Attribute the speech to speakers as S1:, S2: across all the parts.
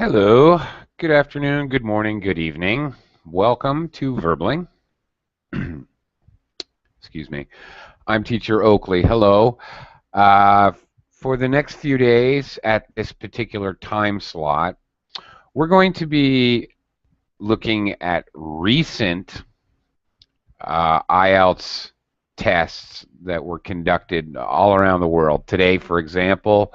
S1: Hello, good afternoon, good morning, good evening. Welcome to Verbling. Excuse me. I'm Teacher Oakley. Hello. Uh, for the next few days at this particular time slot, we're going to be looking at recent IELTs tests that were conducted all around the world. Today, for example,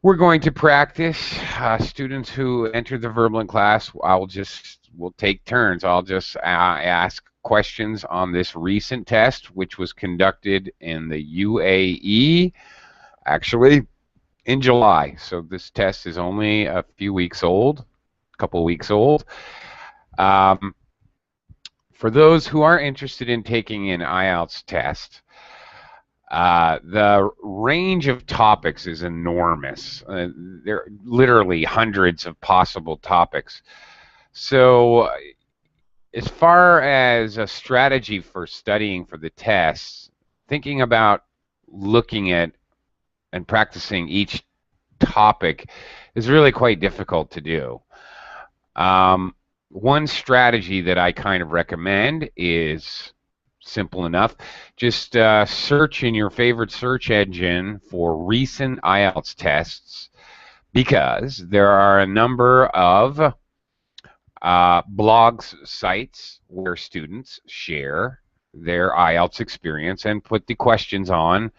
S1: we're going to practice. Students who enter the Verbling class, we'll take turns. I'll just ask questions on this recent test, which was conducted in the UAE, actually in July. So this test is only a few weeks old, a couple weeks old. For those who are interested in taking an IELTs test, the range of topics is enormous. There are literally hundreds of possible topics. So as far as a strategy for studying for the tests, thinking about looking at and practicing each topic is really quite difficult to do. One strategy that I kind of recommend is simple enough. Just search in your favorite search engine for recent IELTS tests, because there are a number of blogs sites where students share their IELTS experience and put the questions on.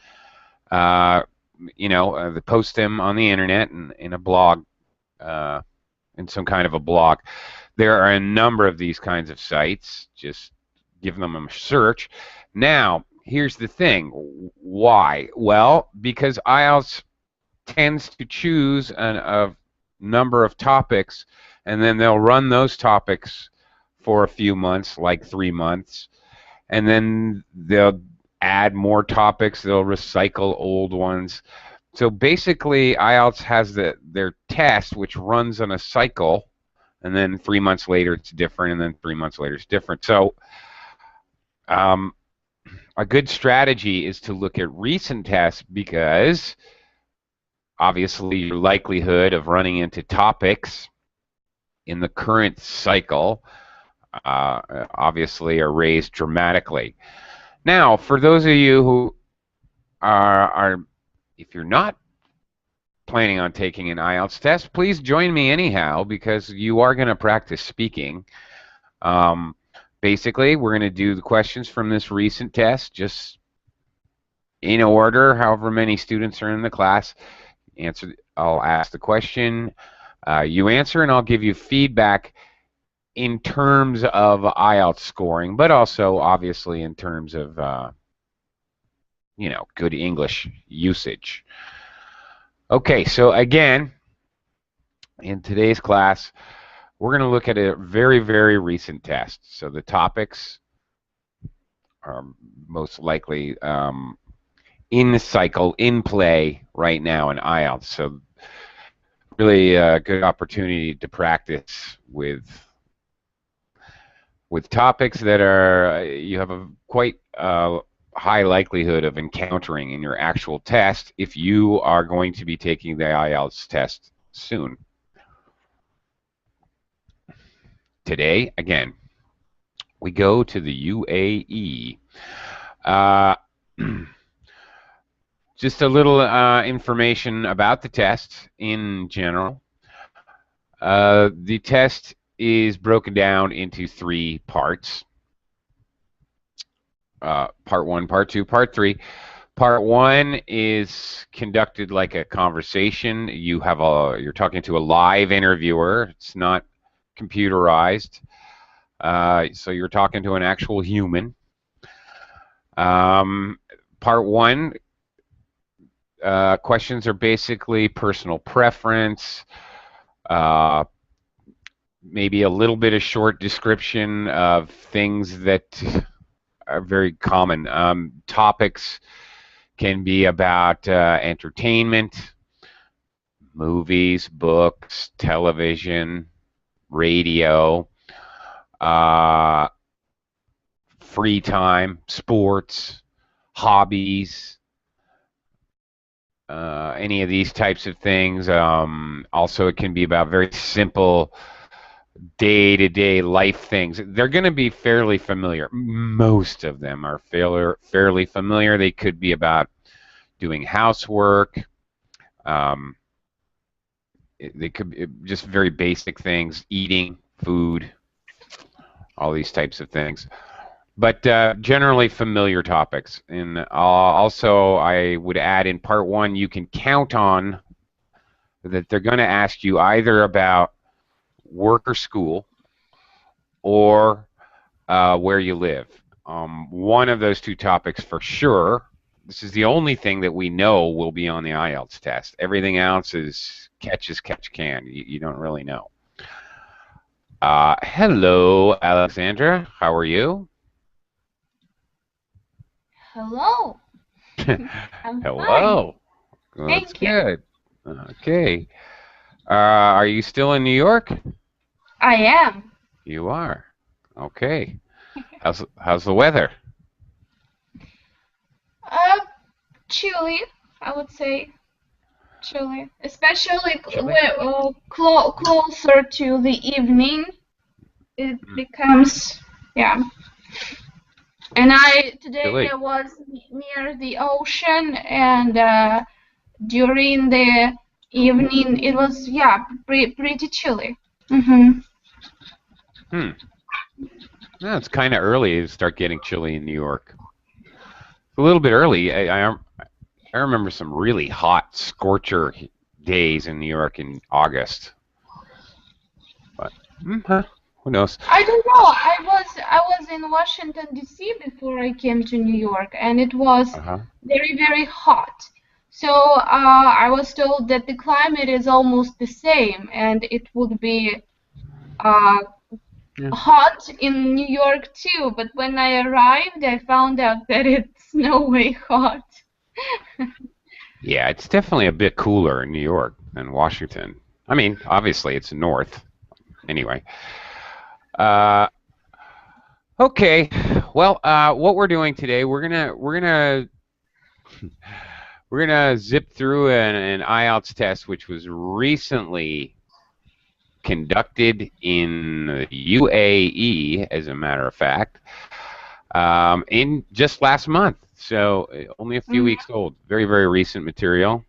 S1: They post them on the internet and in a blog, in some kind of a blog. There are a number of these kinds of sites. Just give them a search. Now, here's the thing. Why? Well, because IELTS tends to choose a number of topics, and then they'll run those topics for a few months, like 3 months, and then they'll add more topics. They'll recycle old ones. So basically, IELTS has their test, which runs on a cycle, and then 3 months later it's different, and then 3 months later it's different. So a good strategy is to look at recent tests, because obviously your likelihood of running into topics in the current cycle obviously are raised dramatically. Now, for those of you who if you're not planning on taking an IELTS test, please join me anyhow, because you are going to practice speaking. Basically, we're going to do the questions from this recent test, just in order, however many students are in the class. I'll ask the question, you answer, and I'll give you feedback in terms of IELTS scoring, but also obviously in terms of good English usage. Okay, so again, in today's class, we're going to look at a very, very recent test. So the topics are most likely in the cycle, in play right now in IELTS. So really a good opportunity to practice with topics that you have a quite high likelihood of encountering in your actual test if you are going to be taking the IELTS test soon. Today, again, we go to the UAE. Just a little information about the test in general. The test is broken down into 3 parts. Part 1, Part 2, Part 3. Part 1 is conducted like a conversation. You're talking to a live interviewer. It's not computerized. So you're talking to an actual human. Part 1, questions are basically personal preference, maybe a little bit of short description of things that are very common. Topics can be about entertainment, movies, books, television, radio, free time, sports, hobbies, any of these types of things. Also, it can be about very simple day-to-day life things. They're going to be fairly familiar. Most of them are fairly familiar. They could be about doing housework. Um, they could be just very basic things, eating, food, all these types of things. But generally familiar topics. And also, I would add in part one, you can count on that they're going to ask you either about work or school or where you live. One of those two topics for sure. This is the only thing that we know will be on the IELTS test. Everything else is catch as catch can. You don't really know. Hello, Alexandra. How are you?
S2: Hello. I'm fine.
S1: Hello. Well, that's
S2: Thank you.
S1: good. Okay. Are you still in New York?
S2: I am.
S1: You are. Okay. How's the weather?
S2: Uh, chilly, I would say. Chilly. Especially
S1: Chilly?
S2: closer to the evening, it
S1: Mm,
S2: becomes, yeah. And today I
S1: chilly.
S2: was near the ocean, and during the evening it was, yeah, pretty chilly. Mm-hmm.
S1: Hmm. No, it's kind of early to start getting chilly in New York. It's a little bit early. I remember some really hot scorcher days in New York in August. But who knows?
S2: I don't know. I was in Washington D.C. before I came to New York, and it was
S1: Uh-huh.
S2: very hot. So I was told that the climate is almost the same, and it would be uh,
S1: Yeah.
S2: hot in New York too. But when I arrived, I found out that it's no way hot.
S1: Yeah, it's definitely a bit cooler in New York than Washington. I mean, obviously it's north. Anyway. Uh, okay. Well, what we're doing today, we're gonna zip through an IELTS test which was recently conducted in the UAE, as a matter of fact, in just last month. So only a few
S2: Mm.
S1: weeks old. Very recent material.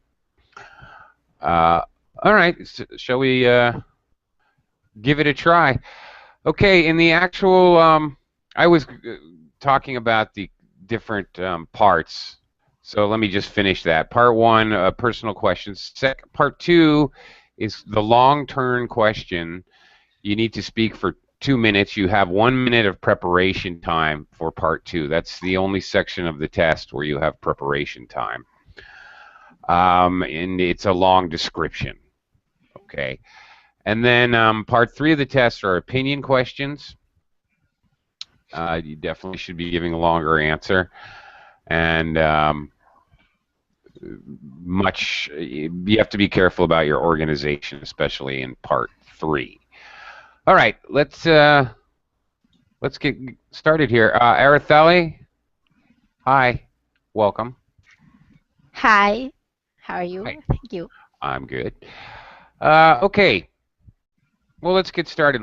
S1: Uh, all right. Shall we give it a try? Okay. In the actual, I was talking about the different parts. So let me just finish that. Part one, personal questions. Part two is the long-term question. You need to speak for 2 minutes. You have 1 minute of preparation time for part two. That's the only section of the test where you have preparation time. And it's a long description. Okay. And then part three of the test are opinion questions. You definitely should be giving a longer answer. And you have to be careful about your organization, especially in part three. All right, let's get started here. Araceli, hi, welcome.
S3: Hi, how are
S1: Hi,
S3: you? Thank you.
S1: I'm good. Okay, well, let's get started.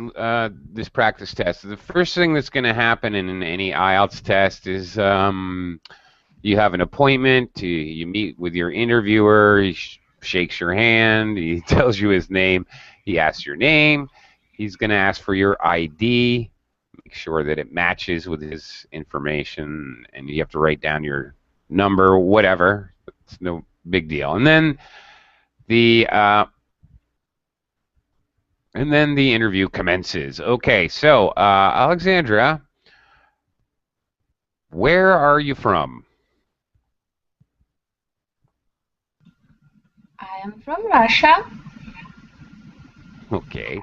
S1: This practice test. The first thing that's going to happen in any IELTS test is you have an appointment. You meet with your interviewer. He shakes your hand. He tells you his name. He asks your name. He's going to ask for your ID. Make sure that it matches with his information, and you have to write down your number, whatever. It's no big deal. The uh, and then the interview commences. Okay, so Alexandra, where are you from?
S2: I am from Russia.
S1: Okay.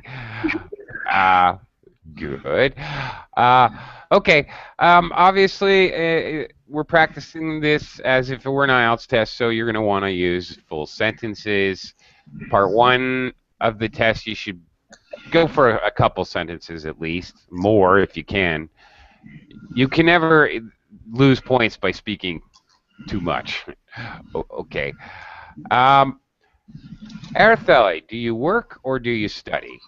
S1: Uh, Good. Uh, okay. Obviously, we're practicing this as if it were an IELTS test, so you're going to want to use full sentences. Part one of the test, you should go for a couple sentences at least, more if you can. You can never lose points by speaking too much. Okay. Araceli, do you work or do you study?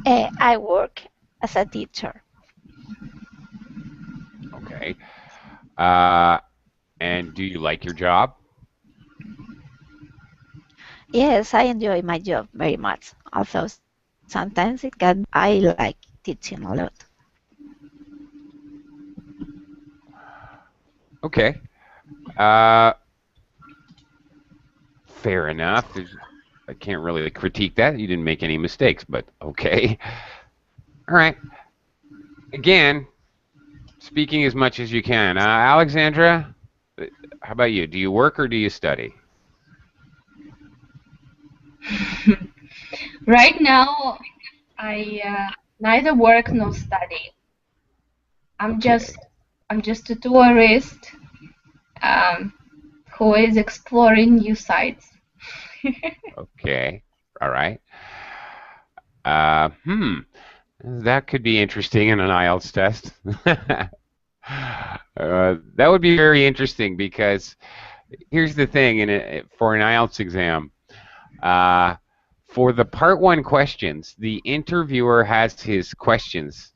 S3: I work as a teacher.
S1: Okay. And do you like your job?
S3: Yes, I enjoy my job very much. Although sometimes it can, I like teaching a lot.
S1: Okay. Uh, Fair enough. I can't really critique that. You didn't make any mistakes, but okay. All right. Again, speaking as much as you can. Alexandra, how about you? Do you work or do you study?
S2: Right now, I neither work nor study. I'm
S1: Okay.
S2: just I'm just a tourist um, who is exploring new sites.
S1: Okay. All right. Uh, hmm. That could be interesting in an IELTS test. That would be very interesting because here's the thing: for an IELTS exam, uh, for the part one questions, the interviewer has his questions,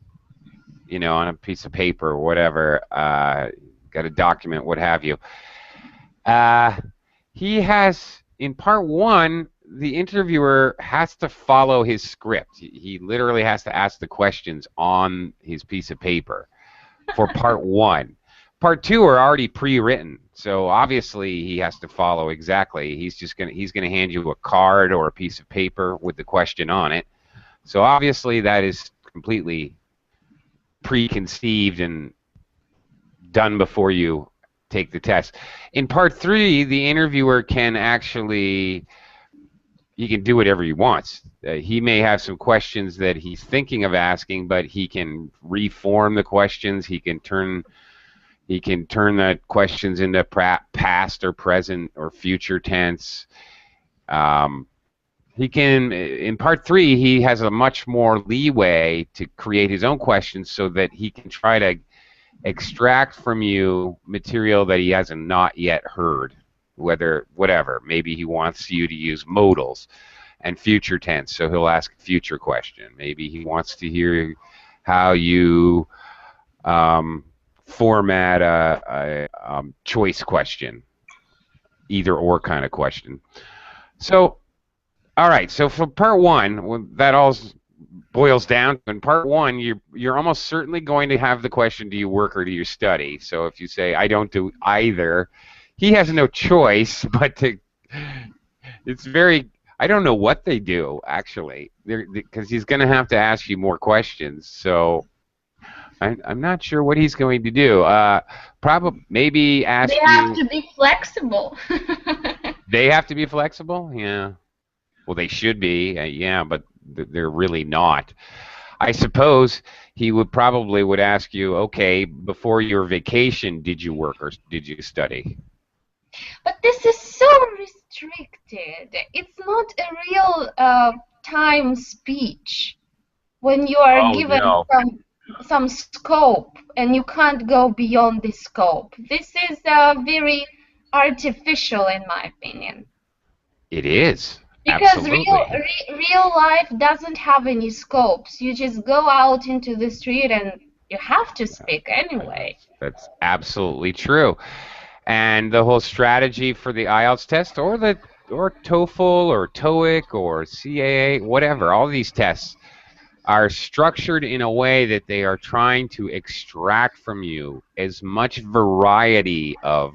S1: on a piece of paper or whatever, got a document, what have you. Uh, he has, in part one, the interviewer has to follow his script. He literally has to ask the questions on his piece of paper for part one. Part two are already pre-written, so obviously he has to follow exactly. He's gonna hand you a card or a piece of paper with the question on it. So obviously that is completely preconceived and done before you take the test. In part three, the interviewer can actually he can do whatever he wants. He may have some questions that he's thinking of asking, but he can reform the questions. He can turn the questions into past or present or future tense. Um, he can, in part three, he has a much more leeway to create his own questions so that he can try to extract from you material that he hasn't not yet heard. Whatever, maybe he wants you to use modals and future tense, so he'll ask a future question. Maybe he wants to hear how you format a choice question, either or kind of question. So, all right. So for part one, that all boils down. In part one, you're almost certainly going to have the question: do you work or do you study? So if you say I don't do either, he has no choice but to. It's very. I don't know what they do actually, because he's going to have to ask you more questions. So I'm not sure what he's going to do. Probably maybe
S2: They
S1: ask
S2: have
S1: you.
S2: to be flexible.
S1: They have to be flexible. Yeah. Well, they should be. Yeah, but they're really not. I suppose he would ask you, okay, before your vacation, did you work or did you study?
S2: But this is so restricted. It's not a real time speech when you are
S1: Oh
S2: given
S1: no,
S2: some scope and you can't go beyond this scope. This is very artificial, in my opinion.
S1: it is
S2: Because
S1: absolutely.
S2: real life doesn't have any scopes. You just go out into the street and you have to speak anyway.
S1: That's absolutely true. And the whole strategy for the IELTS test, or TOEFL or TOEIC or CAA, whatever, all these tests are structured in a way that they are trying to extract from you as much variety of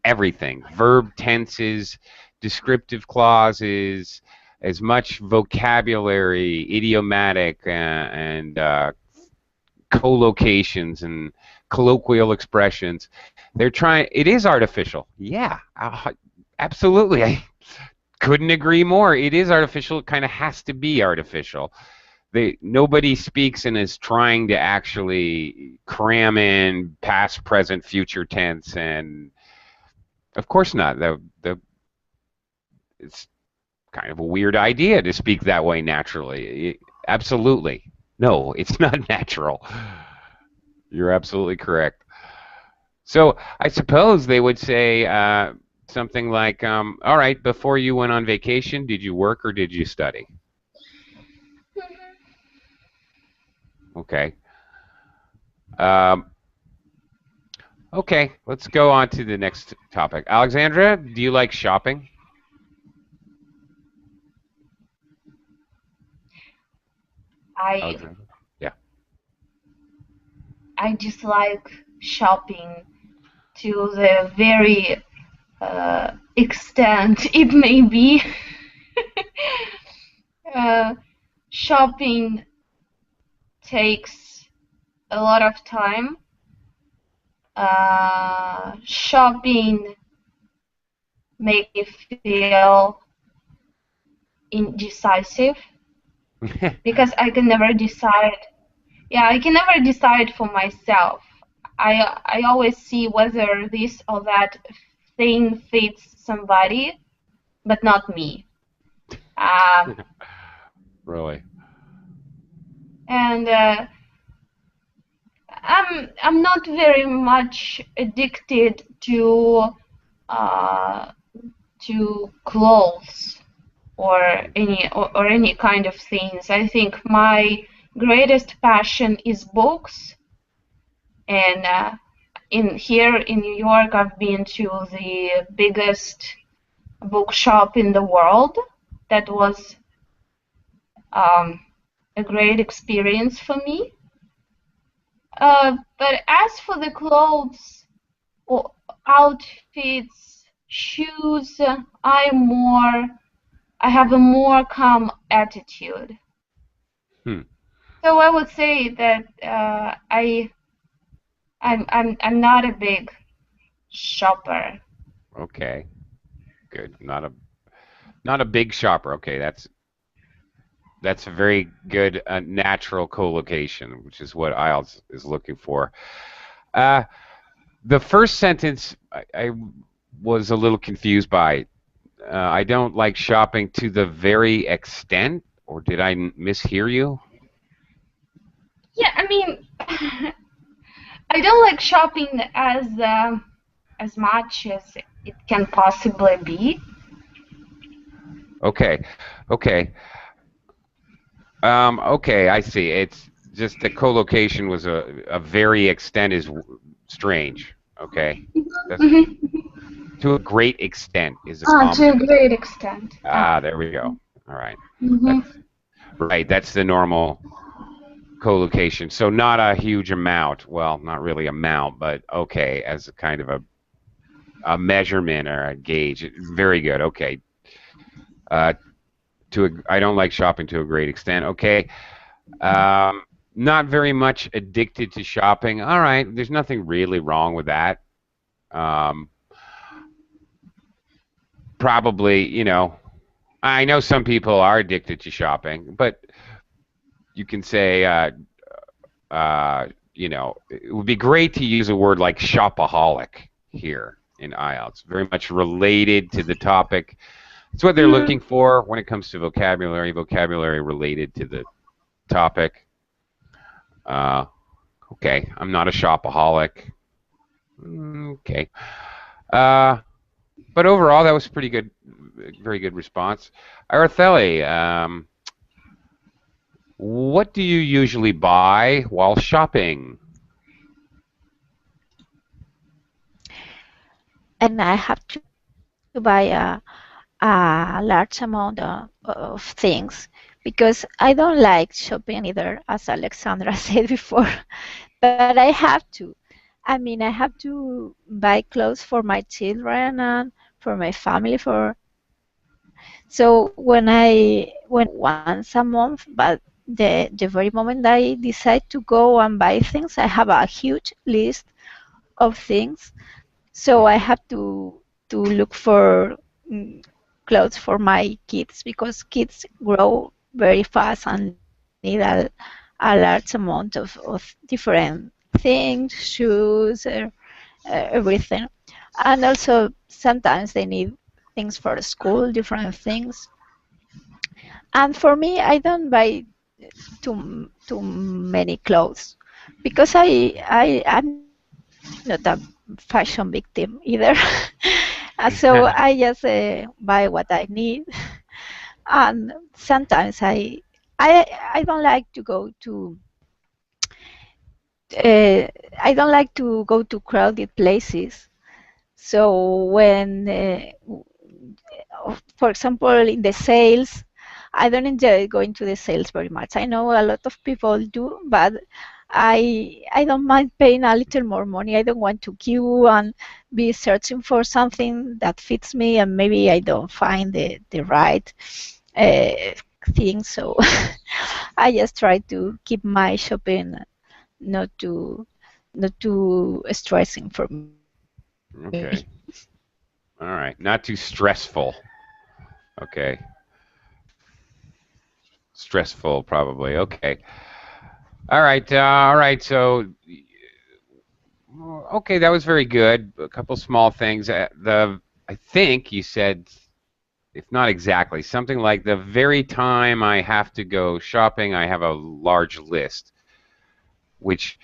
S1: everything: verb tenses, descriptive clauses, as much vocabulary, idiomatic, and collocations and colloquial expressions. They're trying. It is artificial. Yeah, absolutely. I couldn't agree more. It is artificial. It kind of has to be artificial. Nobody speaks and is trying to actually cram in past, present, future tense, and of course not. It's kind of a weird idea to speak that way naturally. Absolutely. No, it's not natural. You're absolutely correct. So I suppose they would say something like, all right, before you went on vacation, did you work or did you study? Okay. Um, okay, let's go on to the next topic. Alexandra, do you like shopping?
S2: I
S1: Alexandra? Yeah.
S2: I dislike shopping to the very extent it may be. uh, Shopping takes a lot of time. Shopping make me feel indecisive because I can never decide. Yeah, I can never decide for myself. I always see whether this or that thing fits somebody, but not me. Um,
S1: Really?
S2: and I'm not very much addicted uh, to clothes or any kind of things. I think my greatest passion is books, and in here in New York, I've been to the biggest bookshop in the world. That was um, a great experience for me. But as for the clothes or outfits, shoes, I have a more calm attitude.
S1: Hmm.
S2: So I would say that I'm not a big shopper.
S1: Okay. Good. Not a big shopper. Okay, that's a very good natural co-location, which is what IELTS is looking for. Uh, the first sentence I was a little confused by. I don't like shopping to the very extent, or did I mishear you?
S2: Yeah, I mean, I don't like shopping as much as it can possibly be.
S1: Okay, okay, okay. I see. It's just the co-location was a very extent is strange. Okay, that's
S2: Hmm.
S1: to a great extent is a
S2: To
S1: common.
S2: a great extent.
S1: Ah, there we go. All right,
S2: Hmm.
S1: that's right. That's the normal co-location. So not a huge amount. Well, not really amount, but okay, as a kind of a measurement or a gauge. Very good. Okay. Uh, I don't like shopping to a great extent. Okay. Not very much addicted to shopping. All right. There's nothing really wrong with that. Um, Probably, I know some people are addicted to shopping, but you can say, it would be great to use a word like shopaholic here in IELTS. Very much related to the topic. It's what they're looking for when it comes to vocabulary related to the topic. Uh, okay, I'm not a shopaholic. Okay. Uh, but overall, that was pretty good, very good response. Araceli, what do you usually buy while shopping?
S3: And I have to buy a large amount of things because I don't like shopping either, as Alexandra said before. But I have to. I mean, I have to buy clothes for my children and for my family. So when I buy once a month, but the very moment I decide to go and buy things, I have a huge list of things. So I have to look for mm, clothes for my kids because kids grow very fast and need a large amount of different things, shoes, everything. And also sometimes they need things for school, different things. And for me, I don't buy too many clothes because I'm not a big fashion victim either. So I just buy what I need, and sometimes I don't like to go to uh, I don't like to go to crowded places. So when, for example, in the sales, I don't enjoy going to the sales very much. I know a lot of people do, but I don't mind paying a little more money. I don't want to queue and be searching for something that fits me, and maybe I don't find the right uh, thing. So I just try to keep my shopping not too not too stressing for me.
S1: Okay. All right. Not too stressful. Okay. Stressful, probably. Okay. All right. All right. So, okay, that was very good. A couple small things. I think you said, if not exactly, something like the very time I have to go shopping, I have a large list, which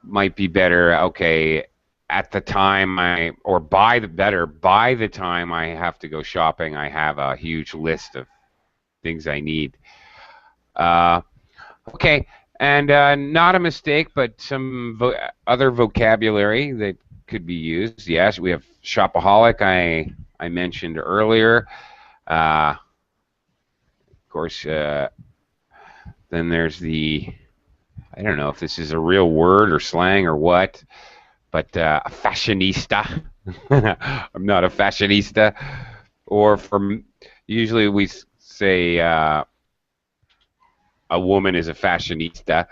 S1: might be better. Okay, at the time or by the time I have to go shopping, I have a huge list of things I need. Uh, okay, and not a mistake, but some other vocabulary that could be used. Yes, we have shopaholic. I mentioned earlier. Of course, then there's I don't know if this is a real word or slang or what, but a fashionista. I'm not a fashionista. Or usually we say a woman is a fashionista.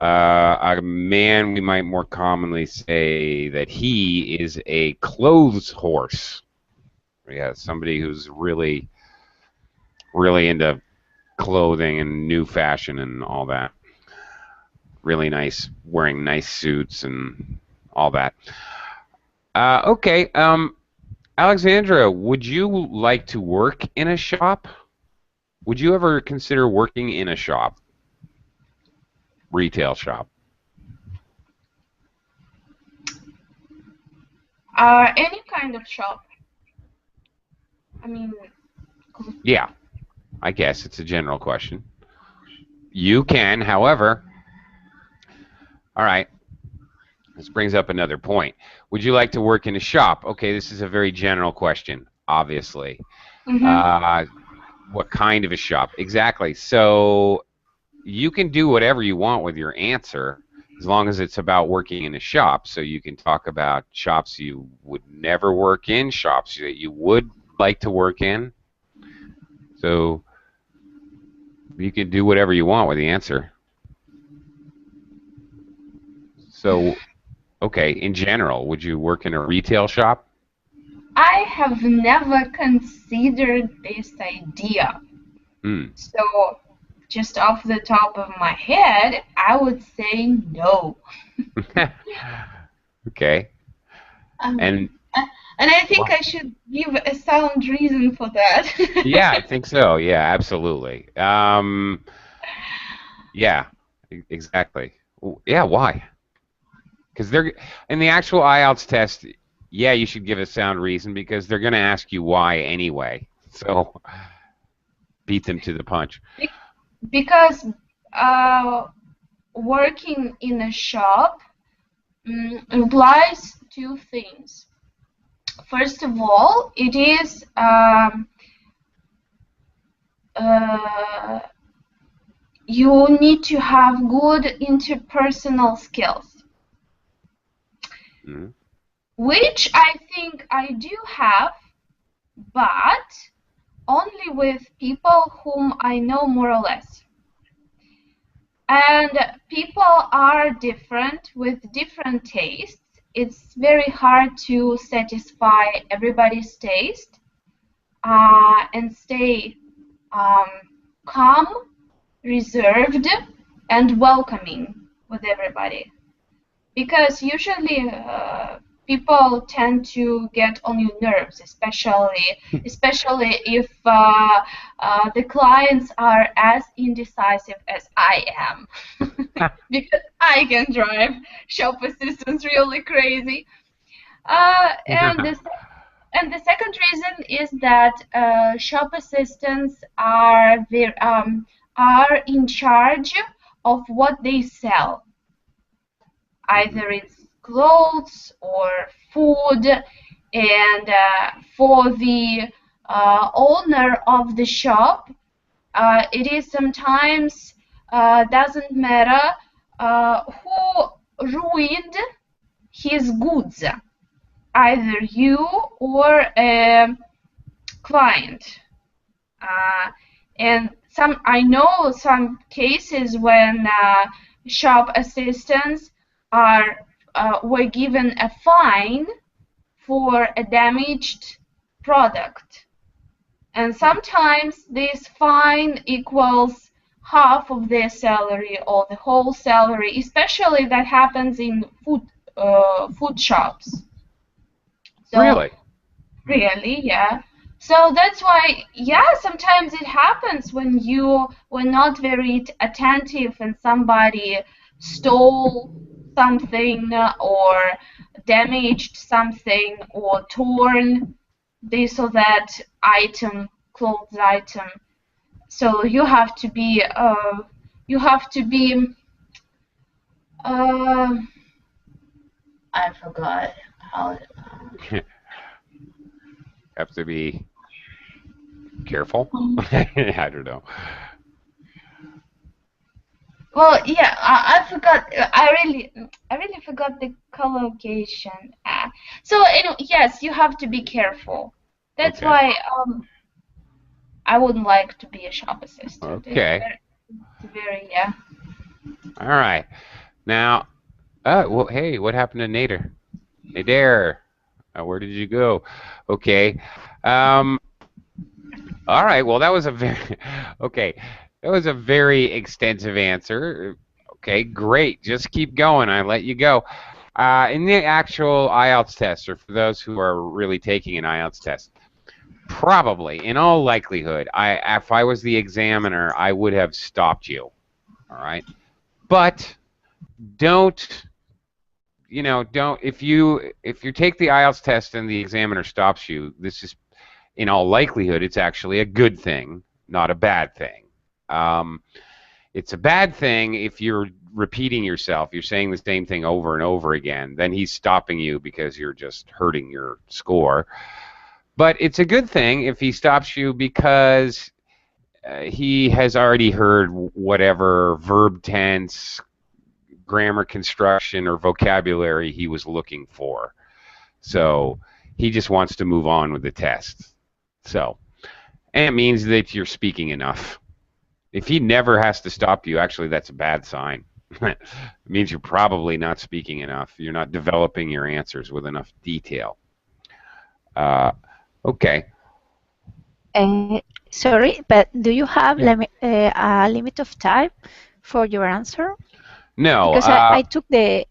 S1: A man, we might more commonly say that he is a clothes horse. Yeah, somebody who's really, really into clothing and new fashion and all that. Really nice, wearing nice suits and all that. Okay, Alexandra, would you like to work in a shop? Would you ever consider working in a shop, retail shop?
S2: Any kind of shop. I mean,
S1: Yeah, I guess it's a general question. You can, however, all right, this brings up another point. Would you like to work in a shop? Okay, this is a very general question, obviously. What kind of a shop? Exactly. So you can do whatever you want with your answer as long as it's about working in a shop. So you can talk about shops you would never work in, shops that you would like to work in. So you can do whatever you want with the answer. So, okay, in general, would you work in a retail shop?
S2: I have never considered this idea. So, just off the top of my head, I would say no.
S1: Okay.
S2: And I think I should give a sound reason for that.
S1: Yeah, I think so. Yeah, absolutely. Yeah, exactly. Yeah, why? Because they're in the actual IELTS test. Yeah, you should give a sound reason because they're going to ask you why anyway. So beat them to the punch.
S2: Because working in a shop implies two things. First of all, it is you need to have good interpersonal skills, which I think I do have, but only with people whom I know more or less. And people are different with different tastes. It's very hard to satisfy everybody's taste and stay calm, reserved, and welcoming with everybody. Because usually people tend to get on your nerves, especially if the clients are as indecisive as I am, because I can drive shop assistants really crazy. Uh, and the and the second reason is that shop assistants are in charge of what they sell. Either it's clothes or food, and for the owner of the shop, it is sometimes doesn't matter who ruined his goods, either you or a client. Uh, and I know some cases when shop assistants were given a fine for a damaged product. And sometimes this fine equals half of their salary or the whole salary, especially that happens in food shops. So
S1: Really?
S2: really, yeah. So that's why, yeah, sometimes it happens when you were not very attentive and somebody stole something or damaged something or torn this or that item, clothes item. So you have to be, uh, I forgot how.
S1: Have to be careful. I don't know.
S2: Well, yeah, I forgot. I really forgot the collocation. So, yes, you have to be careful. That's
S1: Okay.
S2: why I wouldn't like to be a shop assistant.
S1: Okay.
S2: It's very, yeah.
S1: All right. Now, well, hey, what happened to Nader? Nader, where did you go? Okay. Um, all right. Well, that was a very okay. That was a very extensive answer. Okay, great. Just keep going. I let you go. In the actual IELTS test, or for those who are really taking an IELTS test, probably, in all likelihood, if I was the examiner, I would have stopped you. All right, but don't don't if you take the IELTS test and the examiner stops you, this is in all likelihood it's actually a good thing, not a bad thing. Um, it's a bad thing if you're repeating yourself, you're saying the same thing over and over again, then he's stopping you because you're just hurting your score. But it's a good thing if he stops you because he has already heard whatever verb tense, grammar construction, or vocabulary he was looking for. So he just wants to move on with the test. So, and it means that you're speaking enough. If he never has to stop you, actually, that's a bad sign. It means you're probably not speaking enough. You're not developing your answers with enough detail. Uh, okay.
S3: Sorry, but do you have
S1: Yeah.
S3: a limit of time for your answer?
S1: No.
S3: Because I took the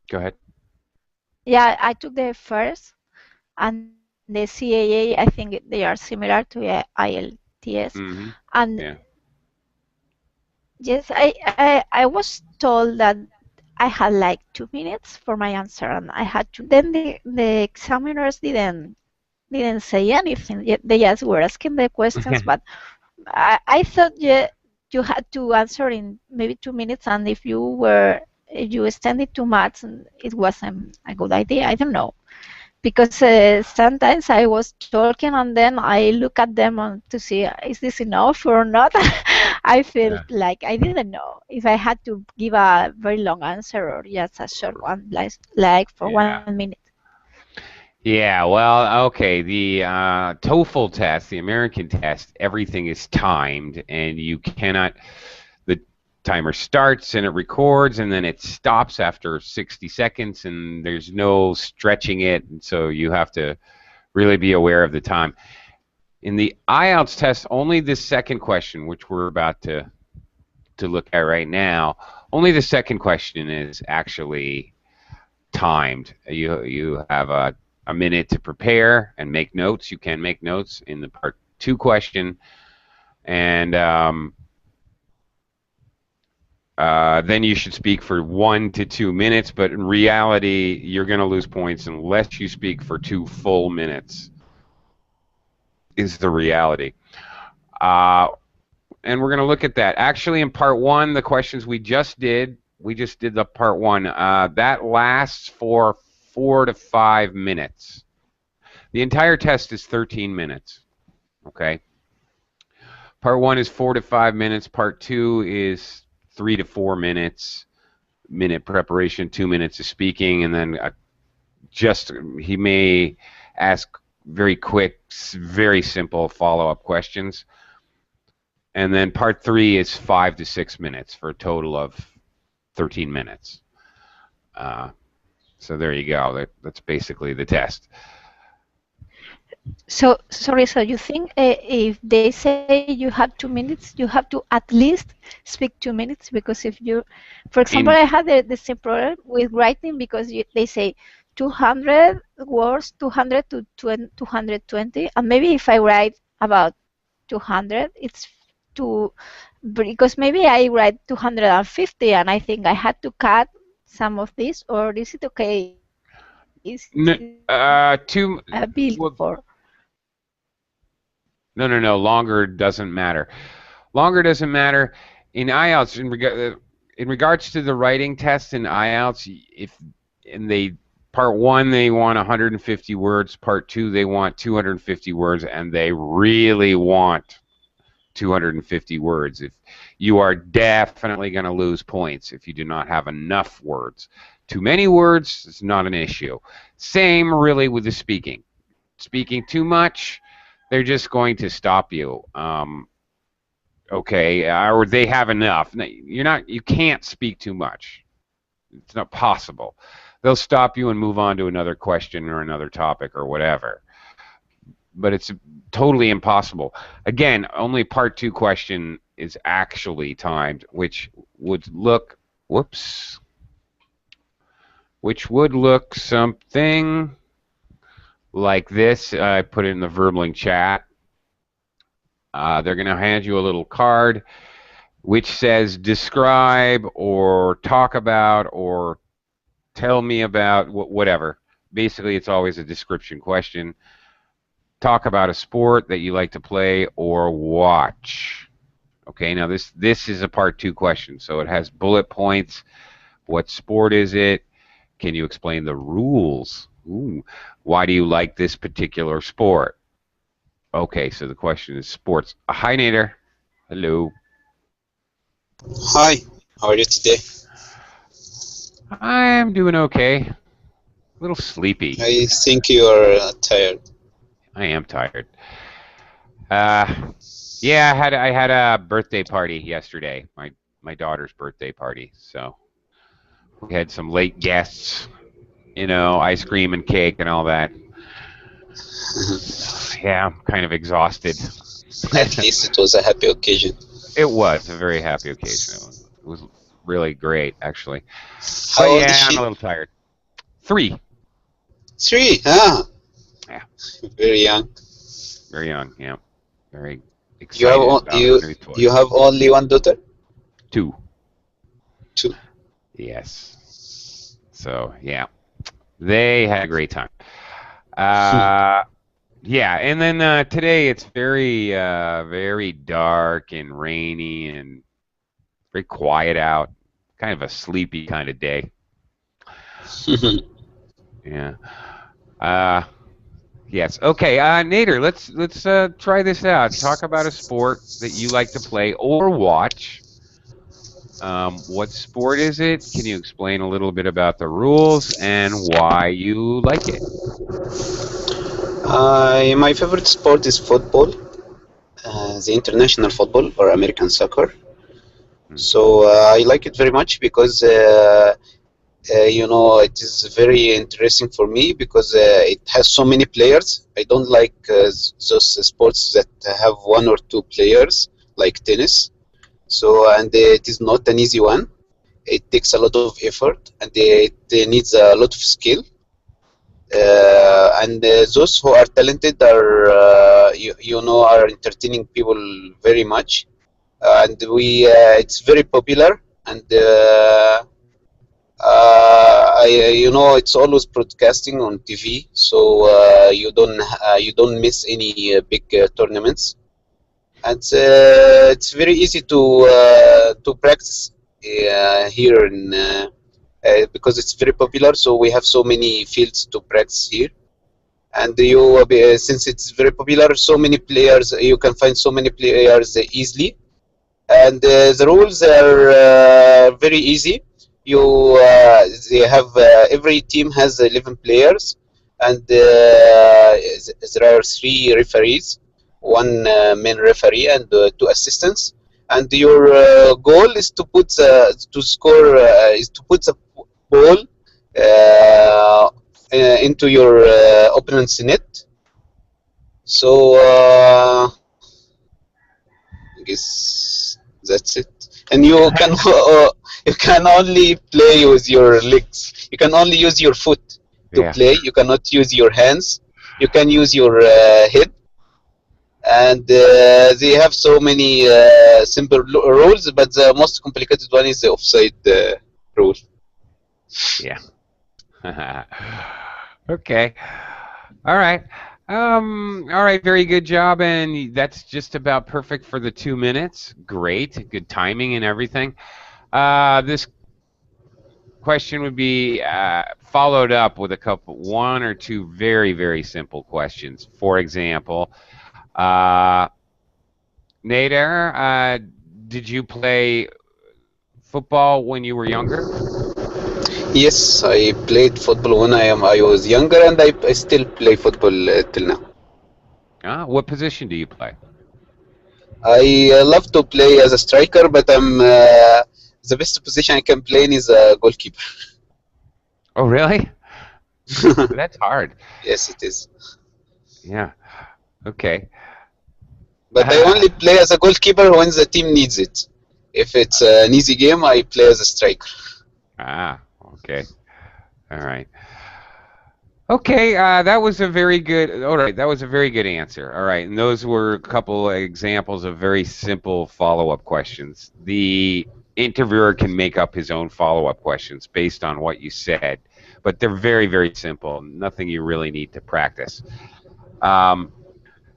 S1: Go ahead.
S3: yeah, I took the first and the CAA. I think they are similar to IELTS.
S1: Mm-hmm.
S3: And
S1: Yeah.
S3: yes, I was told that I had like 2 minutes for my answer, and I had to. Then the examiners didn't say anything. They just were asking the questions, but I thought you had to answer in maybe 2 minutes, and if you extended too much, it wasn't a good idea. I don't know because sometimes I was talking and then I look at them to see is this enough or not. I felt
S1: Yeah.
S3: like I didn't know if I had to give a very long answer or just a short one, like for
S1: Yeah.
S3: 1 minute.
S1: Yeah, well, okay. The TOEFL test, the American test, everything is timed, and you cannot. The timer starts and it records, and then it stops after 60 seconds, and there's no stretching it, and so you have to really be aware of the time. In the IELTS test, only the second question, which we're about to look at right now, only the second question is actually timed. You have a minute to prepare and make notes. You can make notes in the part two question, and then you should speak for 1 to 2 minutes, but in reality, you're going to lose points unless you speak for 2 full minutes, is the reality. And we're going to look at that. Actually, in part 1, the questions we just did the part 1. That lasts for 4 to 5 minutes. The entire test is 13 minutes, okay? Part 1 is 4 to 5 minutes. Part 2 is 3 to 4 minutes. Minute preparation, 2 minutes of speaking, and then he may ask very quick, very simple follow-up questions. And then part 3 is 5 to 6 minutes for a total of 13 minutes. So there you go. That's basically the test.
S3: So, sorry, so you think if they say you have 2 minutes, you have to at least speak 2 minutes? Because if you, for example, I had the same problem with writing because they say 200 words, 200 to 220, and maybe if I write about 200, it's too, because maybe I write 250 and I think I had to cut some of this, or is it okay? Is a bill for?
S1: No. Longer doesn't matter. Longer doesn't matter. In IELTS, in regards to the writing test in IELTs, part 1 they want 150 words, part 2 they want 250 words, and they really want 250 words. If you are definitely going to lose points if you do not have enough words. Too many words is not an issue. Same really with the speaking. Speaking too much, they're just going to stop you. Okay, or they have enough. You can't speak too much. It's not possible. They'll stop you and move on to another question or another topic or whatever. But it's totally impossible. Again, only part 2 question is actually timed, which would look, something like this. I put it in the Verbling chat. They're going to hand you a little card which says describe or talk about or tell me about whatever. Basically, it's always a description question. Talk about a sport that you like to play or watch. Okay, now this is a part 2 question, so it has bullet points. What sport is it? Can you explain the rules? Ooh, why do you like this particular sport? Okay, so the question is sports. Hi, Nader. Hello.
S4: Hi, how are you today?
S1: I'm doing okay. A little sleepy.
S4: I think you are tired.
S1: I am tired. Yeah, I had a birthday party yesterday. My daughter's birthday party. So we had some late guests. Ice cream and cake and all that. Yeah, I'm kind of exhausted.
S4: At least it was a happy occasion.
S1: It was a very happy occasion. It was really great, actually.
S4: How old is she?
S1: I'm a little tired. 3.
S4: 3?
S1: Yeah.
S4: Very young.
S1: Very young, yeah. Very excited.
S4: You have only one daughter?
S1: 2.
S4: 2.
S1: Yes. So, yeah. They had a great time. Yeah, and then today it's very, very dark and rainy and very quiet out. Kind of a sleepy kind of day. Yeah. Yes. Okay, Nader, let's try this out. Talk about a sport that you like to play or watch. What sport is it? Can you explain a little bit about the rules and why you like it?
S4: My favorite sport is football, the international football or American soccer. So I like it very much because it is very interesting for me because it has so many players. I don't like those sports that have 1 or 2 players like tennis. So, and it is not an easy one. It takes a lot of effort and it needs a lot of skill. And those who are talented are, are entertaining people very much. And it's very popular. and it's always broadcasting on TV, so you don't miss any big tournaments, and it's very easy to practice here in because it's very popular. So we have so many fields to practice here, and since it's very popular, so many players, you can find so many players easily, and the rules are very easy. They have every team has 11 players, and there are 3 referees, one main referee, and 2 assistants. And your goal is to put to score is to put the ball into your opponent's net. So I guess that's it. And you can you can only play with your legs. You can only use your foot to
S1: Yeah.
S4: play. You cannot use your hands. You can use your head. And they have so many simple rules, but the most complicated one is the offside rule.
S1: Yeah. Okay. All right. All right. Very good job, and that's just about perfect for the 2 minutes. Great. Good timing and everything. This question would be followed up with one or two very, very simple questions. For example, Nader, did you play football when you were younger?
S4: Yes, I played football when I was younger, and I still play football till now.
S1: What position do you play?
S4: I love to play as a striker, but the best position I can play in is a goalkeeper.
S1: Oh, really? That's hard.
S4: Yes, it is.
S1: Yeah. Okay.
S4: But I only play as a goalkeeper when the team needs it. If it's an easy game, I play as a striker.
S1: Okay. All right. Okay, that was a very good. All right, that was a very good answer. All right, and those were a couple examples of very simple follow-up questions. The interviewer can make up his own follow-up questions based on what you said, but they're very, very simple. Nothing you really need to practice.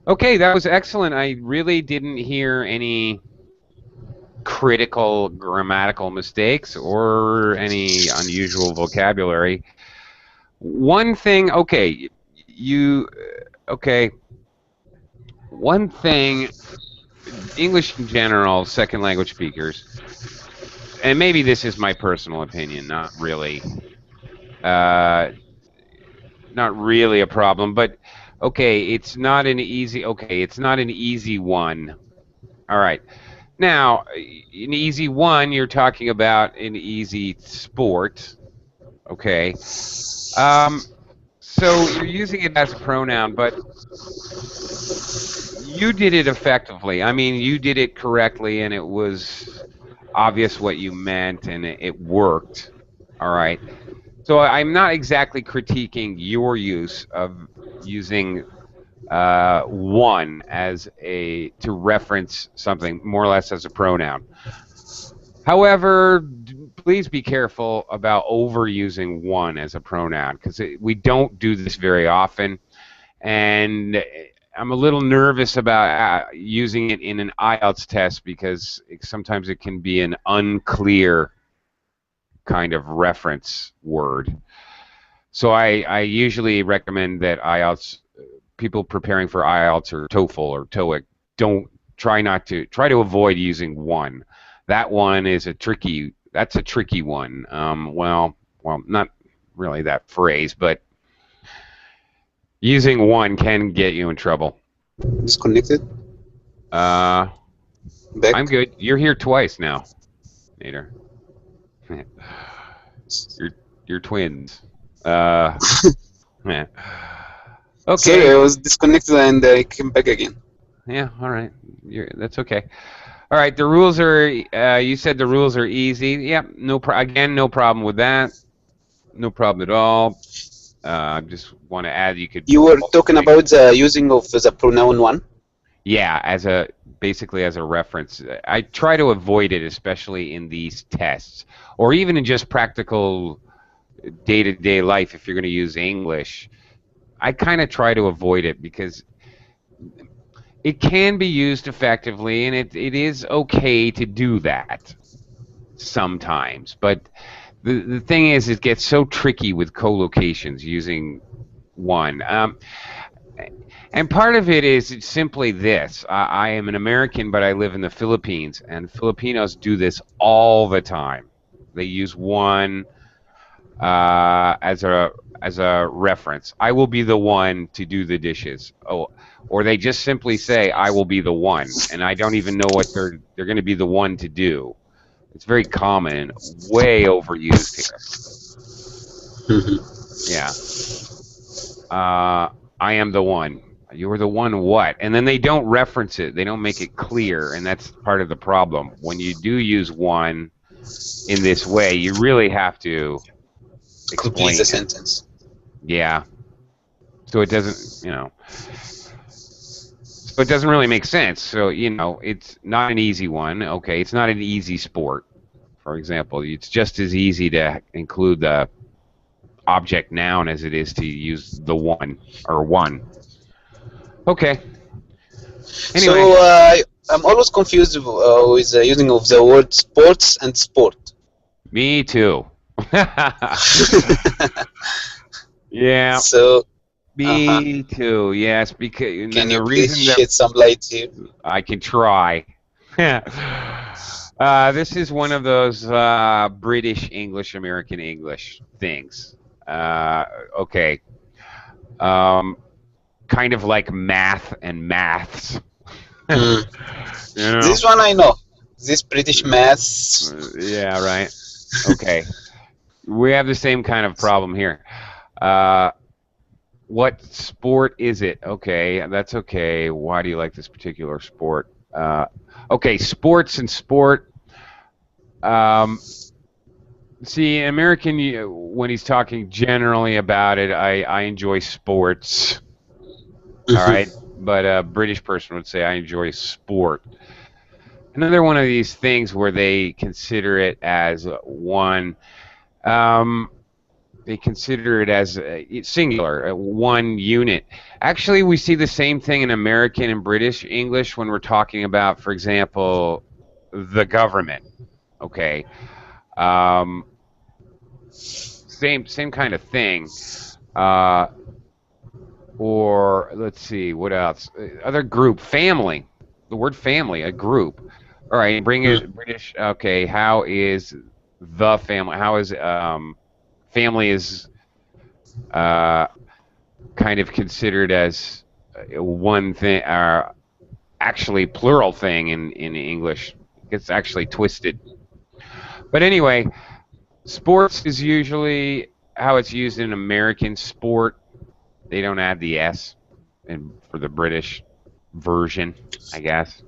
S1: Okay, that was excellent. I really didn't hear any critical grammatical mistakes or any unusual vocabulary. One thing, okay, one thing, English in general, second language speakers, and maybe this is my personal opinion, not really a problem, but okay, it's not an easy one. All right. Now, an easy one, you're talking about an easy sport, okay? So you're using it as a pronoun, but you did it effectively. I mean, you did it correctly, and it was obvious what you meant, and it worked. All right. So I'm not exactly critiquing your use of using one as to reference something more or less as a pronoun. However, please be careful about overusing one as a pronoun, because we don't do this very often, and I'm a little nervous about using it in an IELTS test because sometimes it can be an unclear kind of reference word. So I usually recommend that people preparing for IELTS or TOEFL or TOEIC try to avoid using one. That one is that's a tricky one. Well, not really that phrase, but using one can get you in trouble.
S4: Disconnected?
S1: Back? I'm good. You're here twice now, Nader. You're twins. Yeah. Okay.
S4: Sorry, I was disconnected and I came back again.
S1: Yeah, all right. That's okay. All right, the rules are, you said the rules are easy. Yep, no problem with that. No problem at all. I just want to add you were
S4: talking about the using of the pronoun one?
S1: Yeah, basically as a reference. I try to avoid it, especially in these tests, or even in just practical day-to-day life. If you're going to use English, I kind of try to avoid it because it can be used effectively, and it is okay to do that sometimes. But the thing is, it gets so tricky with co-locations using one. And part of it is simply this. I am an American, but I live in the Philippines, and Filipinos do this all the time. They use one as a reference. I will be the one to do the dishes. Oh, or they just simply say, "I will be the one," and I don't even know what they're going to be the one to do. It's very common, way overused here. Yeah. I am the one. You're the one what? And then they don't reference it. They don't make it clear, and that's part of the problem. When you do use one in this way, you really have to
S4: Complete the
S1: explain it.
S4: sentence.
S1: Yeah. So it doesn't, so it doesn't really make sense. So, it's not an easy one. Okay, it's not an easy sport. For example, it's just as easy to include the object noun as it is to use the one or one. Okay. Anyway.
S4: So I'm always confused with the using of the word sports and sport.
S1: Me too. Yeah.
S4: So
S1: Me too. Yes, because
S4: can
S1: the
S4: you please
S1: reason that
S4: shed some light here?
S1: I can try. This is one of those British English, American English things. Okay. Kind of like math and maths.
S4: This one I know. This British maths.
S1: Yeah, right. Okay. We have the same kind of problem here. What sport is it? Okay, that's okay. Why do you like this particular sport? Okay, sports and sport. See, American, when he's talking generally about it, I enjoy sports. All right, but a British person would say I enjoy sport. Another one of these things where they consider it as one. They consider it as singular, one unit. Actually, we see the same thing in American and British English when we're talking about, for example, the government. Okay. Same kind of thing. Or let's see, what else? Other group, family. The word family, a group. All right, bring it British. Okay, how is the family? How is family is kind of considered as one thing, actually plural thing in English. It's actually twisted. But anyway, sports is usually how it's used in American sport. They don't add the S for the British version, I guess.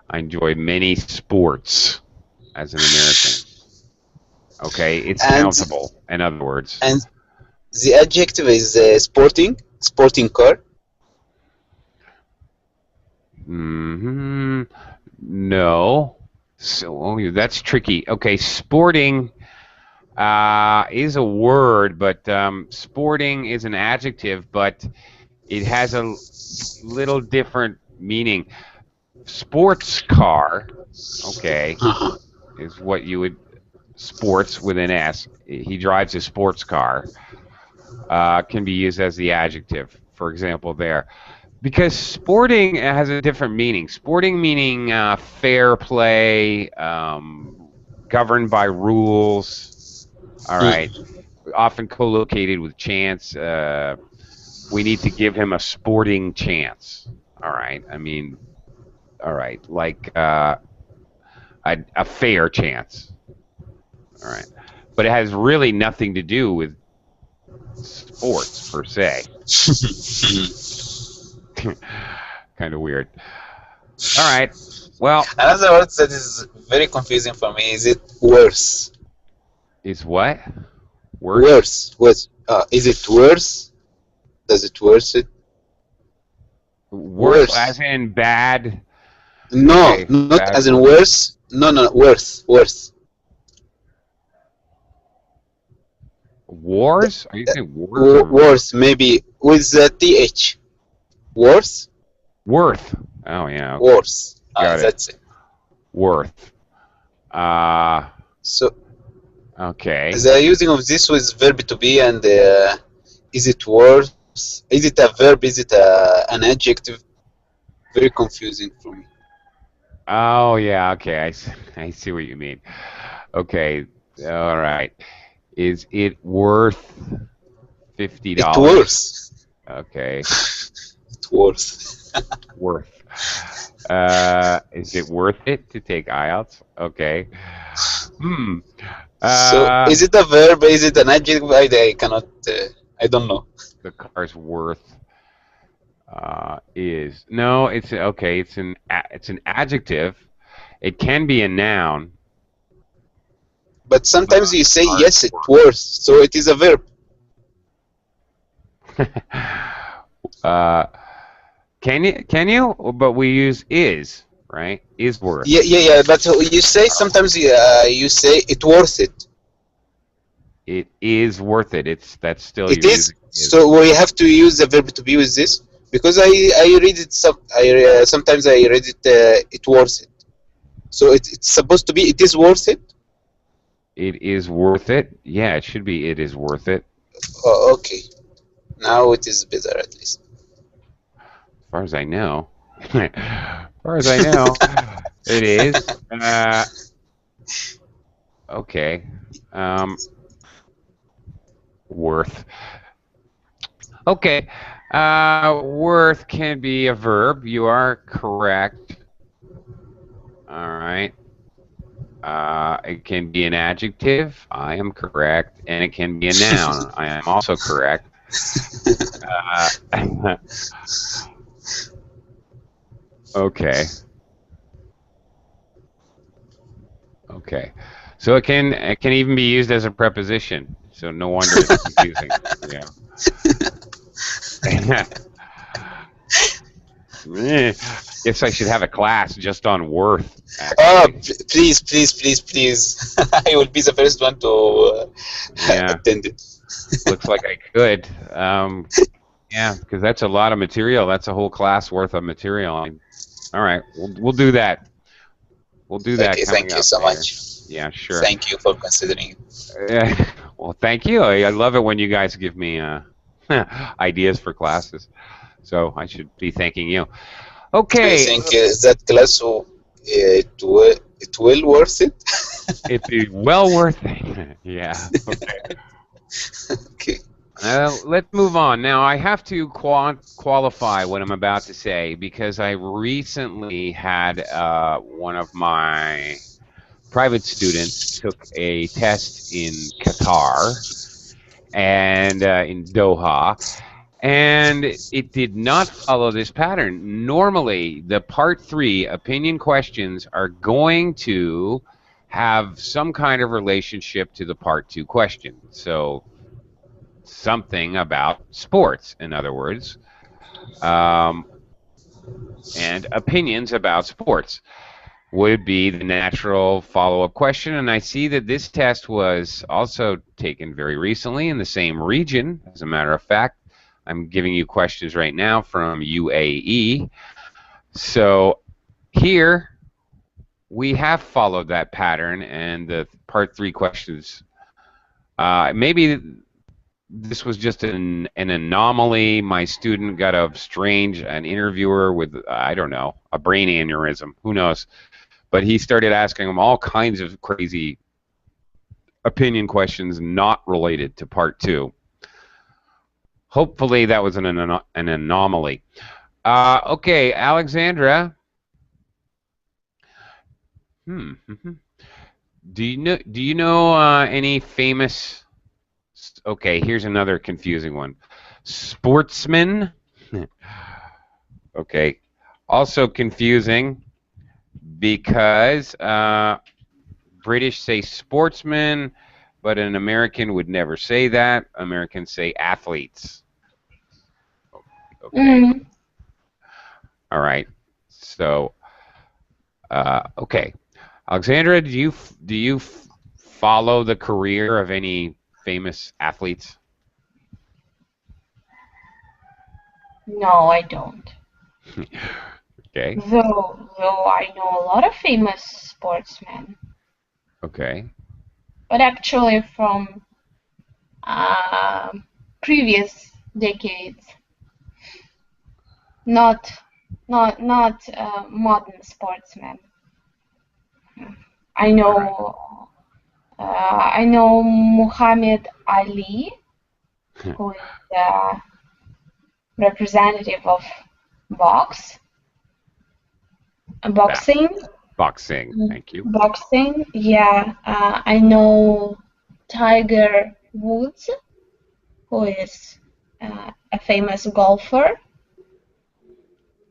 S1: I enjoy many sports as an American. Okay, it's countable, in other words.
S4: And the adjective is sporting car.
S1: No. So that's tricky. Okay, sporting is a word, but sporting is an adjective, but it has a little different meaning. Sports car, okay, is what you would, sports with an S. He drives a sports car. Can be used as the adjective, for example, there. Because sporting has a different meaning. Sporting meaning fair play, governed by rules. All right. Often co-located with chance. We need to give him a sporting chance. All right. I mean, all right. Like a fair chance. All right. But it has really nothing to do with sports per se. Kind of weird. All right. Well,
S4: another word that is very confusing for me is it worse.
S1: Is what?
S4: Worse. Is it worse? Does it worse it?
S1: Worse as in bad.
S4: No,
S1: Okay,
S4: not
S1: bad
S4: as in
S1: word.
S4: worse. No, no, worth, worth.
S1: Wars? Are you saying wars or
S4: Worth, maybe with the th. Worth,
S1: worth? Oh yeah, okay,
S4: worth.
S1: got it.
S4: That's it.
S1: Worth. Uh,
S4: So
S1: okay.
S4: the using of this with verb to be and is it worth? Is it a verb? Is it an adjective? Very confusing for me.
S1: Oh yeah, okay. I see what you mean. Okay, all right. Is it worth fifty
S4: It
S1: dollars?
S4: worth.
S1: Okay,
S4: It worth.
S1: worth. Is it worth it to take IELTS? Okay. Hmm.
S4: So
S1: Uh,
S4: is it a verb? Is it an adjective? I cannot. I don't know.
S1: the car's worth is no. It's okay. It's an adjective. It can be a noun,
S4: But
S1: but
S4: sometimes you say
S1: car's
S4: yes, it
S1: worth.
S4: worth. So it is a verb.
S1: uh, can you? But we use is, right? Is worth.
S4: Yeah, yeah, yeah. But you say sometimes you say it worth it.
S1: It is worth it. It's that's still
S4: It
S1: you're
S4: is.
S1: using is.
S4: So we have to use the verb to be with this because I read it. Sometimes I read it. It worth it. So it's supposed to be. It is worth it.
S1: It is worth it. Yeah, it should be. It is worth it.
S4: Oh, okay. Now it is better at least.
S1: As far as I know. As far as I know, it is. Okay. Um, worth. Okay. Worth can be a verb. You are correct. All right. It can be an adjective. I am correct. And it can be a noun. I am also correct. Uh, okay. Okay. So it can even be used as a preposition. So no wonder it's confusing. Yeah. Guess I should have a class just on worth,
S4: Oh,
S1: actually.
S4: please, please, please, please! I will be the first one to
S1: Yeah,
S4: attend it.
S1: looks like I could. Yeah, because that's a lot of material. That's a whole class worth of material. All right, we'll do that. We'll do that
S4: Okay,
S1: coming
S4: thank you
S1: up
S4: so
S1: later.
S4: much.
S1: Yeah, sure.
S4: Thank you for considering.
S1: Yeah. Well, thank you. I love it when you guys give me ideas for classes. So I should be thanking you.
S4: I
S1: Okay,
S4: think that class it will worth it.
S1: it'd be well worth it. Yeah. Okay.
S4: Okay.
S1: Let's move on. Now, I have to qualify what I'm about to say because I recently had one of my private students took a test in Qatar and in Doha, and it did not follow this pattern. Normally, the part 3 opinion questions are going to have some kind of relationship to the part 2 question. So something about sports, in other words, um, and opinions about sports would be the natural follow-up question. And I see that this test was also taken very recently in the same region. As a matter of fact, I'm giving you questions right now from UAE. So here we have followed that pattern, and the part 3 questions. Maybe this was just an anomaly. My student got an interviewer with, I don't know, a brain aneurysm. Who knows? But he started asking him all kinds of crazy opinion questions not related to part 2. Hopefully that was an anomaly. Okay, Alexandra. Hmm. Do you know any famous? Okay, here's another confusing one. Sportsmen. Okay, also confusing because British say sportsmen, but an American would never say that. Americans say athletes. Okay.
S2: Mm.
S1: All right. So Okay, Alexandra, do you follow the career of any famous athletes?
S2: No, I don't.
S1: Okay.
S2: Though I know a lot of famous sportsmen,
S1: Okay.
S2: but actually from uh, previous decades, not modern sportsmen. I
S1: All right.
S2: I know Muhammad Ali, who is representative of box
S1: Back.
S2: boxing.
S1: Boxing. Thank you.
S2: Boxing, yeah. I know Tiger Woods, who is a famous golfer.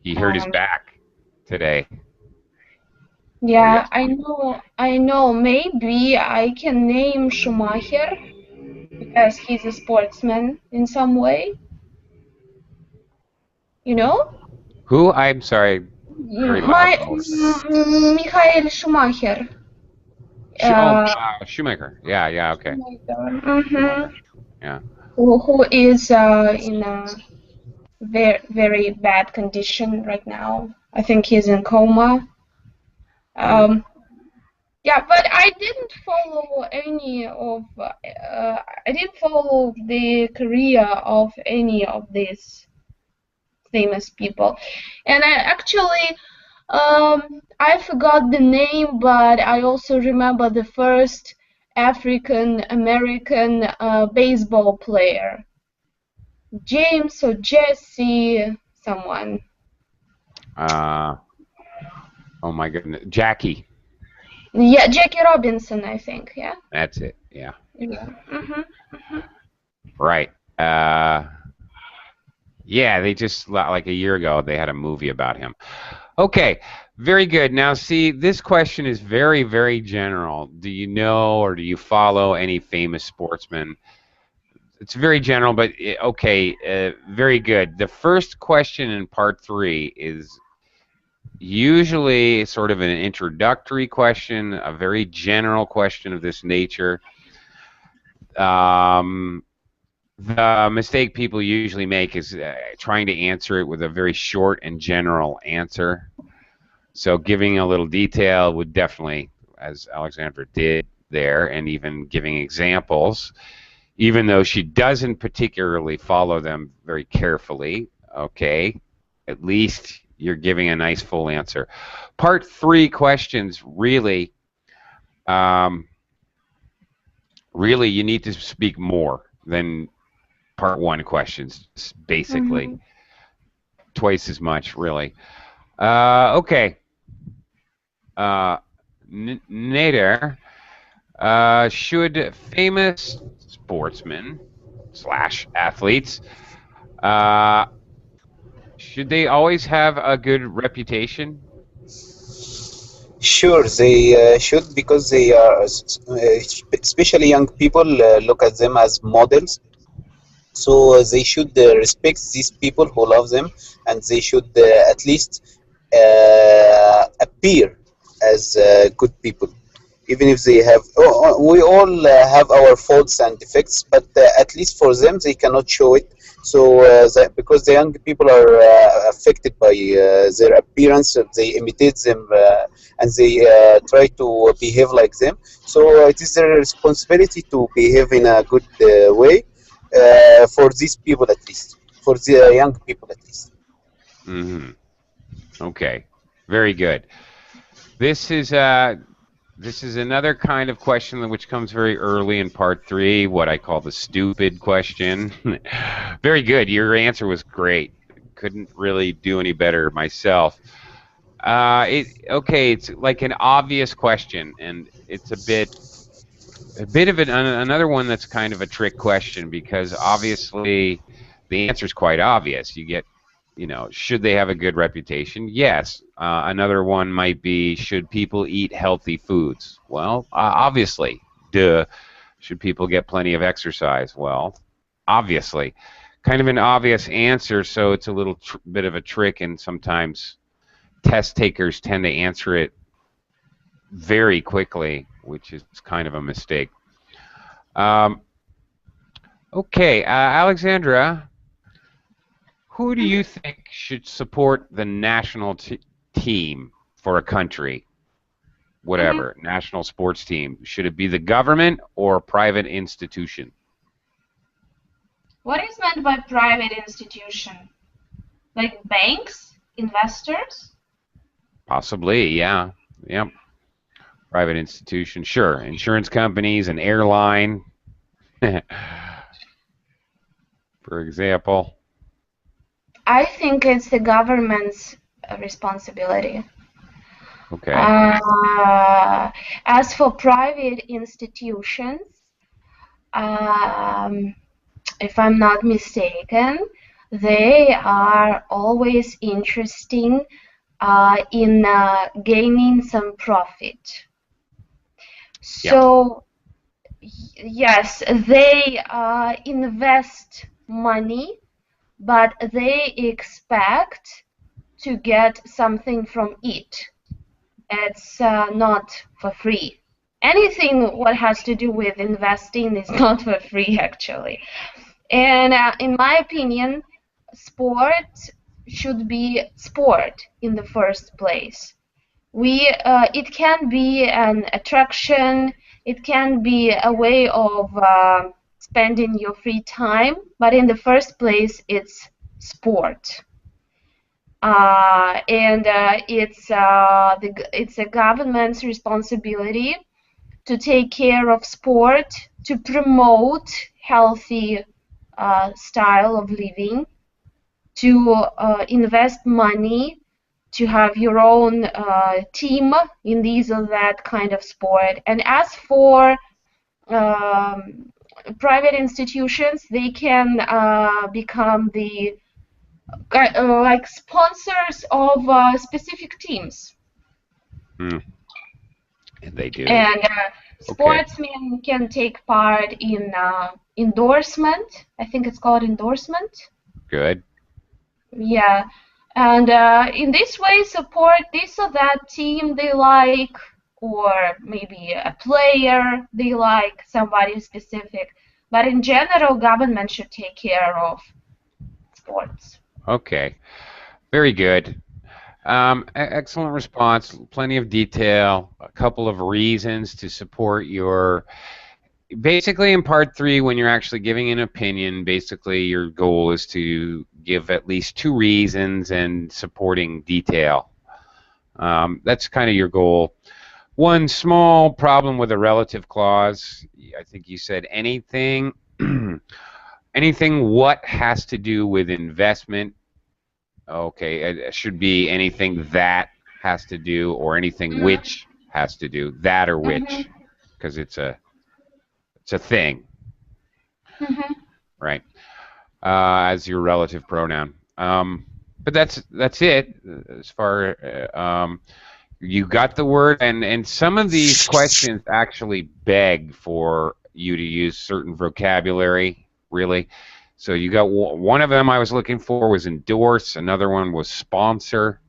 S1: He hurt his
S2: Um,
S1: back today or
S2: yeah,
S1: yesterday.
S2: I know. Maybe I can name Schumacher because he's a sportsman in some way. You know,
S1: Who? I'm sorry. Very loud call.
S2: Michael Schumacher.
S1: Oh,
S2: Uh,
S1: Shoemaker. Yeah. Yeah. Okay.
S2: mhm.
S1: Schumacher. Yeah.
S2: Who is in a very bad condition right now. I think he's in coma.
S1: Hmm.
S2: Yeah, but I didn't follow I didn't follow the career of any of these famous people, and I forgot the name, but I also remember the first African American baseball player, James or Jesse, someone.
S1: Uh. Oh my goodness. Jackie.
S2: Yeah, Jackie Robinson, I think. Yeah.
S1: That's it. Yeah.
S2: Yeah.
S1: Right. Yeah. They just like a year ago they had a movie about him. Okay. Very good. Now, see, this question is very, very general. Do you know or do you follow any famous sportsmen? It's very general, but okay, very good. The first question in part 3 is usually sort of an introductory question, a very general question of this nature. Um, the mistake people usually make is trying to answer it with a very short and general answer. So giving a little detail would definitely, as Alexandra did there, and even giving examples, even though she doesn't particularly follow them very carefully, okay, at least you're giving a nice full answer. Part 3 questions um, really you need to speak more than part 1 questions, basically twice as much, really. Okay, uh, Nader, should famous sportsmen slash athletes should they always have a good reputation?
S4: Sure, they should because they are, especially young people, look at them as models. So they should respect these people who love them, and they should at least appear as good people, even if they have. We all have our faults and defects, but at least for them, they cannot show it. So because the young people are affected by their appearance, they imitate them and they try to behave like them. So it is their responsibility to behave in a good way for these people at least, for the young people at least.
S1: Mm-hmm. Okay, very good. This is uh, this is another kind of question which comes very early in part 3, what I call the stupid question. Very good. Your answer was great. Couldn't really do any better myself. Okay, it's like an obvious question, and it's a bit of another one that's kind of a trick question because obviously the answer is quite obvious. You get, should they have a good reputation? Yes. Another one might be, should people eat healthy foods? Well, obviously. Duh. Should people get plenty of exercise? Well, obviously. Kind of an obvious answer, so it's a little bit of a trick, and sometimes test takers tend to answer it very quickly, which is kind of a mistake. Okay, Alexandra, who do you think should support the national team for a country? Whatever, national sports team. Should it be the government or a private institution?
S2: What is meant by private institution? Like banks? Investors?
S1: Possibly, yeah. Yep. Private institution, sure. Insurance companies, an airline, for example.
S2: I think it's the government's responsibility.
S1: Okay.
S2: As for private institutions, if I'm not mistaken, they are always interesting in gaining some profit. So, yes, they invest money, but they expect to get something from it. It's not for free. Anything what has to do with investing is not for free, actually. And in my opinion, sport should be sport in the first place. It can be an attraction, it can be a way of spending your free time, but in the first place, it's sport. And it's a government's responsibility to take care of sport, to promote healthy style of living, to invest money, to have your own team in these or that kind of sport. And as for private institutions, they can become the like sponsors of specific teams.
S1: And they do.
S2: And sportsmen can take part in endorsement. I think it's called endorsement.
S1: Good.
S2: Yeah. And in this way, support this or that team they like, or maybe a player they like, somebody specific. But in general, government should take care of sports.
S1: Okay. Very good. Excellent response. Plenty of detail. A couple of reasons to support your. Basically, in part 3, when you're actually giving an opinion, basically your goal is to give at least 2 reasons and supporting detail. That's kind of your goal. One small problem with a relative clause, I think you said anything, anything what has to do with investment. Okay, it should be anything that has to do, or anything which has to do, that or which, because it's a thing, right? As your relative pronoun. But that's it as far. You got the word, and some of these questions actually beg for you to use certain vocabulary, really. So you got one of them I was looking for was endorse, another one was sponsor,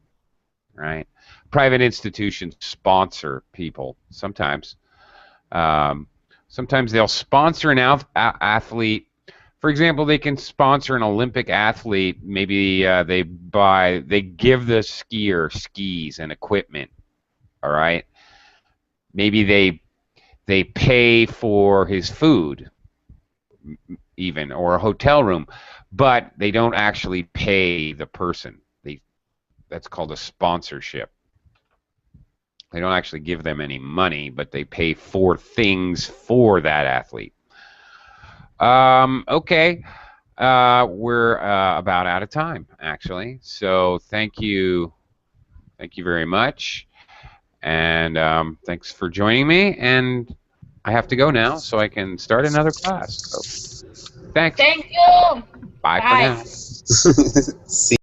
S1: right? Private institutions sponsor people sometimes. Sometimes they'll sponsor an athlete. For example, they can sponsor an Olympic athlete. Maybe they give the skier skis and equipment. All right. Maybe they pay for his food, even, or a hotel room, but they don't actually pay the person. That's called a sponsorship. They don't actually give them any money, but they pay for things for that athlete. Okay, we're about out of time, actually. So thank you very much, and thanks for joining me. And I have to go now, so I can start another class. So, thanks.
S2: Thank you.
S1: Bye for now.
S4: See